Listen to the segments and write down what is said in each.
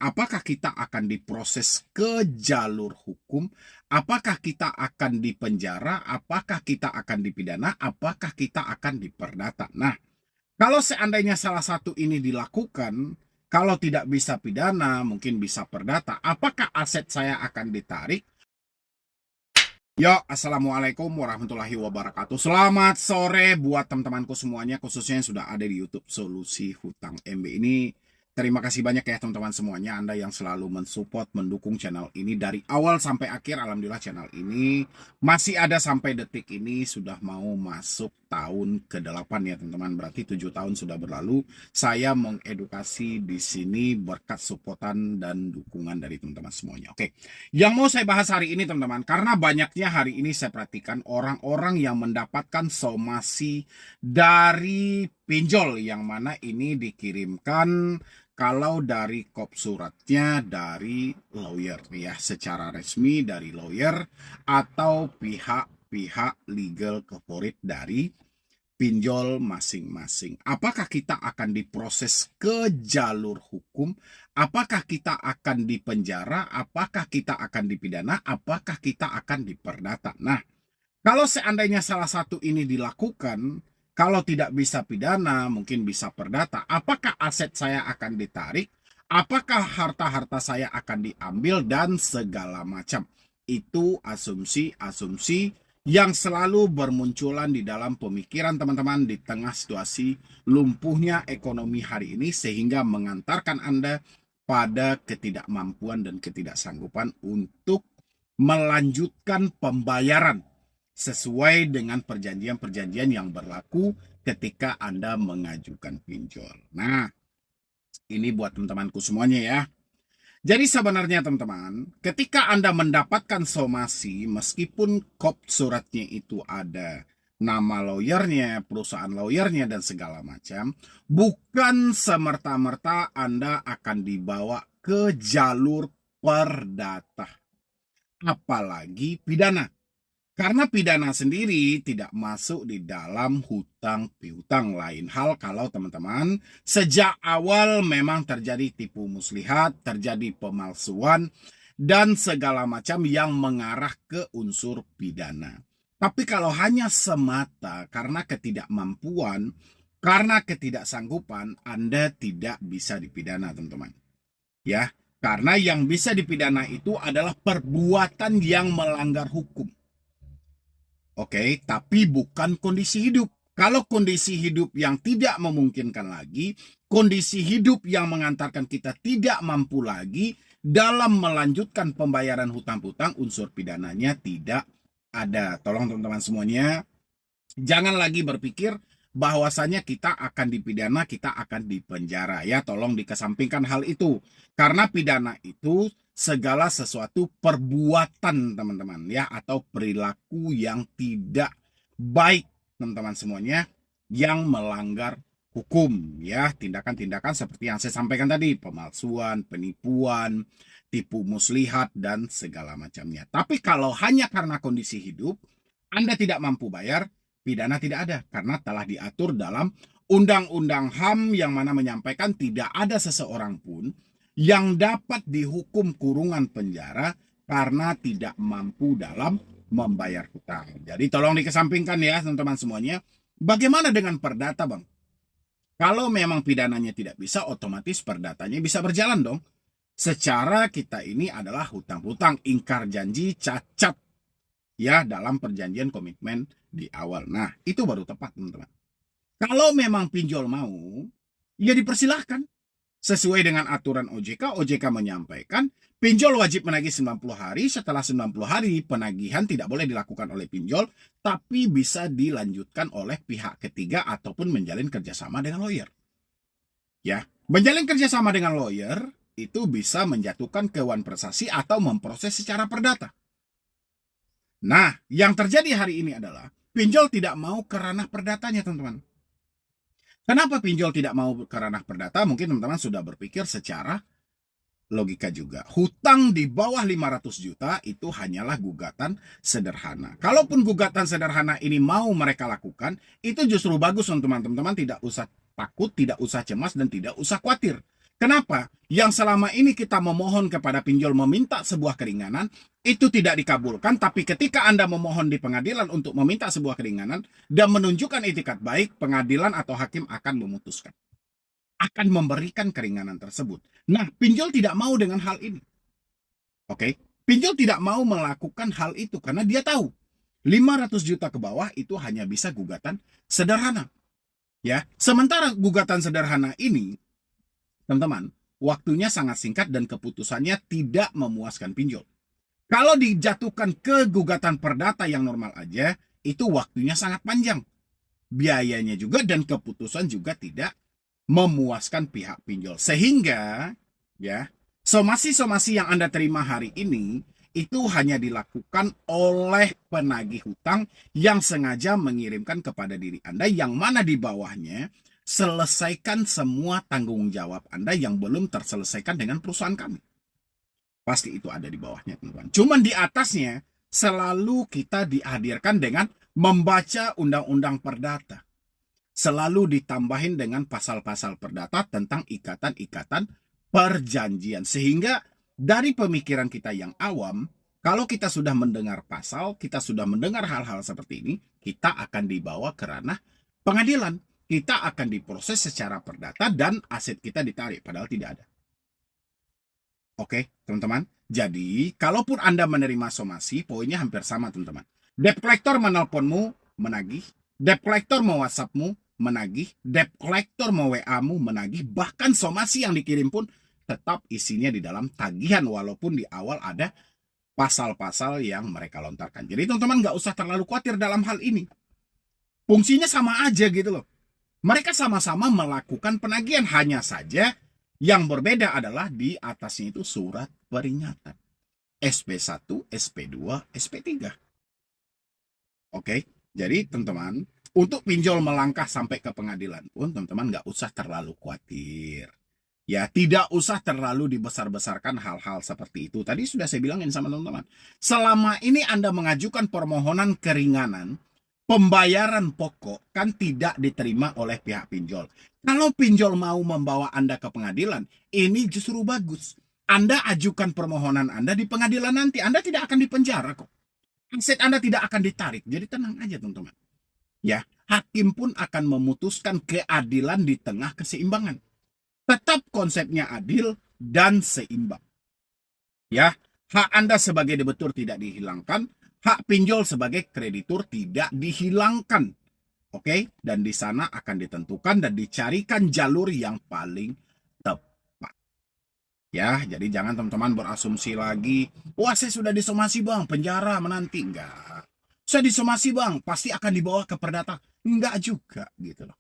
Apakah kita akan diproses ke jalur hukum? Apakah kita akan dipenjara? Apakah kita akan dipidana? Apakah kita akan diperdata? Nah, kalau seandainya salah satu ini dilakukan, kalau tidak bisa pidana, mungkin bisa perdata. Apakah aset saya akan ditarik? Yo, assalamualaikum warahmatullahi wabarakatuh. Selamat sore buat teman-temanku semuanya, khususnya yang sudah ada di YouTube Solusi Hutang MB ini. Terima kasih banyak ya teman-teman semuanya, Anda yang selalu mensupport, mendukung channel ini dari awal sampai akhir. Alhamdulillah channel ini masih ada sampai detik ini, sudah mau masuk tahun ke-8 ya teman-teman. Berarti 7 tahun sudah berlalu. Saya mengedukasi di sini berkat supportan dan dukungan dari teman-teman semuanya. Oke, yang mau saya bahas hari ini teman-teman, karena banyaknya hari ini saya perhatikan orang-orang yang mendapatkan somasi dari pinjol, yang mana ini dikirimkan kalau dari kop suratnya dari lawyer ya, secara resmi dari lawyer atau pihak-pihak legal corporate dari pinjol masing-masing. Apakah kita akan diproses ke jalur hukum? Apakah kita akan dipenjara? Apakah kita akan dipidana? Apakah kita akan diperdata? Nah, kalau seandainya salah satu ini dilakukan, kalau tidak bisa pidana, mungkin bisa perdata. Apakah aset saya akan ditarik? Apakah harta-harta saya akan diambil dan segala macam? Itu asumsi-asumsi yang selalu bermunculan di dalam pemikiran teman-teman di tengah situasi lumpuhnya ekonomi hari ini, sehingga mengantarkan Anda pada ketidakmampuan dan ketidaksanggupan untuk melanjutkan pembayaran sesuai dengan perjanjian-perjanjian yang berlaku ketika Anda mengajukan pinjol. Nah, ini buat teman-temanku semuanya ya. Jadi sebenarnya teman-teman, ketika Anda mendapatkan somasi, meskipun kop suratnya itu ada nama lawyernya, perusahaan lawyernya, dan segala macam, bukan semerta-merta Anda akan dibawa ke jalur perdata, apalagi pidana. Karena pidana sendiri tidak masuk di dalam hutang piutang. Lain hal kalau teman-teman sejak awal memang terjadi tipu muslihat, terjadi pemalsuan, dan segala macam yang mengarah ke unsur pidana. Tapi kalau hanya semata karena ketidakmampuan, karena ketidaksanggupan, Anda tidak bisa dipidana, teman-teman. Ya, karena yang bisa dipidana itu adalah perbuatan yang melanggar hukum. Oke, tapi bukan kondisi hidup. Kalau kondisi hidup yang tidak memungkinkan lagi, kondisi hidup yang mengantarkan kita tidak mampu lagi dalam melanjutkan pembayaran hutang-hutang, unsur pidananya tidak ada. Tolong teman-teman semuanya, jangan lagi berpikir bahwasanya kita akan dipidana, kita akan dipenjara. Ya, tolong dikesampingkan hal itu. Karena pidana itu segala sesuatu perbuatan teman-teman ya, atau perilaku yang tidak baik teman-teman semuanya, yang melanggar hukum ya, tindakan-tindakan seperti yang saya sampaikan tadi, pemalsuan, penipuan, tipu muslihat, dan segala macamnya. Tapi kalau hanya karena kondisi hidup Anda tidak mampu bayar, pidana tidak ada, karena telah diatur dalam Undang-Undang HAM yang mana menyampaikan tidak ada seseorang pun yang dapat dihukum kurungan penjara karena tidak mampu dalam membayar hutang. Jadi tolong dikesampingkan ya teman-teman semuanya. Bagaimana dengan perdata, Bang? Kalau memang pidananya tidak bisa, otomatis perdatanya bisa berjalan dong. Secara kita ini adalah hutang-hutang, ingkar janji, cacat ya dalam perjanjian komitmen di awal. Nah, itu baru tepat teman-teman. Kalau memang pinjol mau, ya dipersilahkan. Sesuai dengan aturan OJK, OJK menyampaikan pinjol wajib menagih 90 hari. Setelah 90 hari, penagihan tidak boleh dilakukan oleh pinjol, tapi bisa dilanjutkan oleh pihak ketiga ataupun menjalin kerjasama dengan lawyer. Ya, menjalin kerjasama dengan lawyer itu bisa menjatuhkan kewan prestasi atau memproses secara perdata. Nah, yang terjadi hari ini adalah pinjol tidak mau ke ranah perdatanya, teman-teman. Kenapa pinjol tidak mau ke ranah perdata? Mungkin teman-teman sudah berpikir secara logika juga. Hutang di bawah 500 juta itu hanyalah gugatan sederhana. Kalaupun gugatan sederhana ini mau mereka lakukan, itu justru bagus untuk teman-teman. Tidak usah takut, tidak usah cemas, dan tidak usah khawatir. Kenapa? Yang selama ini kita memohon kepada pinjol meminta sebuah keringanan, itu tidak dikabulkan, tapi ketika Anda memohon di pengadilan untuk meminta sebuah keringanan dan menunjukkan itikat baik, pengadilan atau hakim akan memutuskan, akan memberikan keringanan tersebut. Nah, pinjol tidak mau dengan hal ini. Oke? Pinjol tidak mau melakukan hal itu karena dia tahu 500 juta ke bawah itu hanya bisa gugatan sederhana. Ya, sementara gugatan sederhana ini, teman-teman, waktunya sangat singkat dan keputusannya tidak memuaskan pinjol. Kalau dijatuhkan ke gugatan perdata yang normal aja, itu waktunya sangat panjang. Biayanya juga dan keputusan juga tidak memuaskan pihak pinjol. Sehingga, ya, somasi-somasi yang Anda terima hari ini, itu hanya dilakukan oleh penagih hutang yang sengaja mengirimkan kepada diri Anda, yang mana di bawahnya selesaikan semua tanggung jawab Anda yang belum terselesaikan dengan perusahaan kami. Pasti itu ada di bawahnya, teman-teman. Cuman di atasnya selalu kita dihadirkan dengan membaca undang-undang perdata. Selalu ditambahin dengan pasal-pasal perdata tentang ikatan-ikatan perjanjian. Sehingga dari pemikiran kita yang awam, kalau kita sudah mendengar pasal, kita sudah mendengar hal-hal seperti ini, kita akan dibawa ke ranah pengadilan. Kita akan diproses secara perdata dan aset kita ditarik, padahal tidak ada. Oke, teman-teman. Jadi, kalaupun Anda menerima somasi, poinnya hampir sama, teman-teman. Debt collector menelponmu, menagih. Debt collector mau WhatsAppmu, menagih. Debt collector mau WA-mu, menagih. Bahkan somasi yang dikirim pun tetap isinya di dalam tagihan, walaupun di awal ada pasal-pasal yang mereka lontarkan. Jadi, teman-teman nggak usah terlalu khawatir dalam hal ini. Fungsinya sama aja gitu loh. Mereka sama-sama melakukan penagihan, hanya saja yang berbeda adalah di atasnya itu surat peringatan. SP1, SP2, SP3. Oke, jadi teman-teman, untuk pinjol melangkah sampai ke pengadilan pun, teman-teman nggak usah terlalu khawatir. Ya, tidak usah terlalu dibesar-besarkan hal-hal seperti itu. Tadi sudah saya bilangin sama teman-teman. Selama ini Anda mengajukan permohonan keringanan, pembayaran pokok kan tidak diterima oleh pihak pinjol. Kalau pinjol mau membawa Anda ke pengadilan, ini justru bagus. Anda ajukan permohonan Anda di pengadilan nanti. Anda tidak akan dipenjara kok. Aset Anda tidak akan ditarik. Jadi tenang aja teman-teman. Ya, hakim pun akan memutuskan keadilan di tengah keseimbangan. Tetap konsepnya adil dan seimbang. Ya, hak Anda sebagai debitur tidak dihilangkan. Hak pinjol sebagai kreditur tidak dihilangkan. Oke, dan di sana akan ditentukan dan dicarikan jalur yang paling tepat. Ya, jadi jangan teman-teman berasumsi lagi, wah saya sudah disomasi bang, penjara menanti. Enggak. Saya disomasi bang, pasti akan dibawa ke perdata. Enggak juga gitu loh.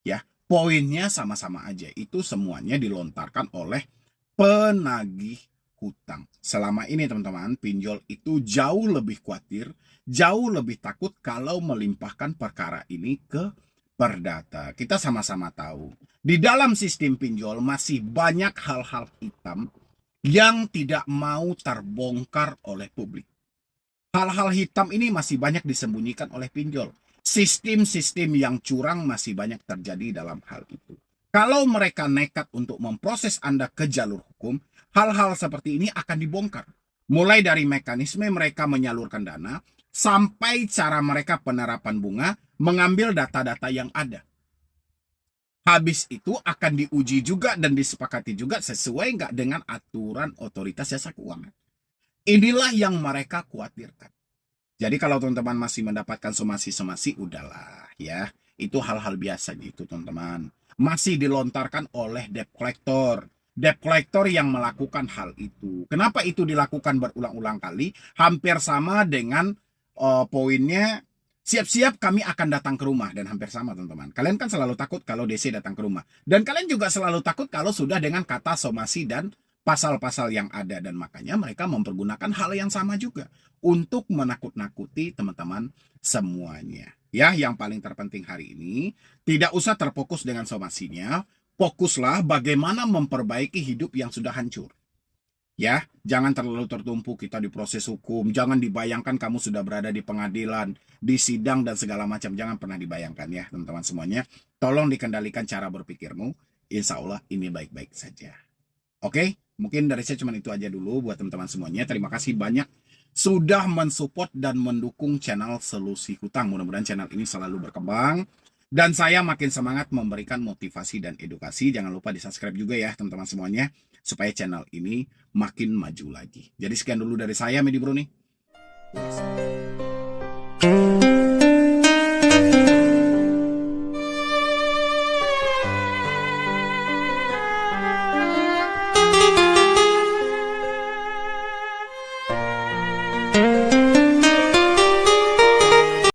Ya, poinnya sama-sama aja. Itu semuanya dilontarkan oleh penagih hutang. Selama ini teman-teman, pinjol itu jauh lebih khawatir, jauh lebih takut kalau melimpahkan perkara ini ke perdata. Kita sama-sama tahu, di dalam sistem pinjol masih banyak hal-hal hitam yang tidak mau terbongkar oleh publik. Hal-hal hitam ini masih banyak disembunyikan oleh pinjol. Sistem-sistem yang curang masih banyak terjadi dalam hal itu. Kalau mereka nekat untuk memproses Anda ke jalur hukum, hal-hal seperti ini akan dibongkar. Mulai dari mekanisme mereka menyalurkan dana, sampai cara mereka penerapan bunga, mengambil data-data yang ada. Habis itu akan diuji juga dan disepakati juga sesuai nggak dengan aturan otoritas jasa keuangan. Inilah yang mereka khawatirkan. Jadi kalau teman-teman masih mendapatkan somasi-somasi, udahlah ya. Itu hal-hal biasa gitu teman-teman. Masih dilontarkan oleh debt collector. Debt collector yang melakukan hal itu. Kenapa itu dilakukan berulang-ulang kali? Hampir sama dengan poinnya, siap-siap kami akan datang ke rumah. Dan hampir sama teman-teman. Kalian kan selalu takut kalau DC datang ke rumah. Dan kalian juga selalu takut kalau sudah dengan kata somasi dan pasal-pasal yang ada. Dan makanya mereka mempergunakan hal yang sama juga untuk menakut-nakuti teman-teman semuanya. Ya, yang paling terpenting hari ini, tidak usah terfokus dengan somasinya, fokuslah bagaimana memperbaiki hidup yang sudah hancur. Ya, jangan terlalu tertumpu kita di proses hukum, jangan dibayangkan kamu sudah berada di pengadilan, di sidang dan segala macam, jangan pernah dibayangkan ya teman-teman semuanya. Tolong dikendalikan cara berpikirmu. insya Allah ini baik-baik saja. Oke, mungkin dari saya cuma itu aja dulu buat teman-teman semuanya. Terima kasih banyak sudah mensupport dan mendukung channel Solusi Hutang. Mudah-mudahan channel ini selalu berkembang. Dan saya makin semangat memberikan motivasi dan edukasi. Jangan lupa di-subscribe juga ya teman-teman semuanya. Supaya channel ini makin maju lagi. Jadi sekian dulu dari saya, Medi Bro nih.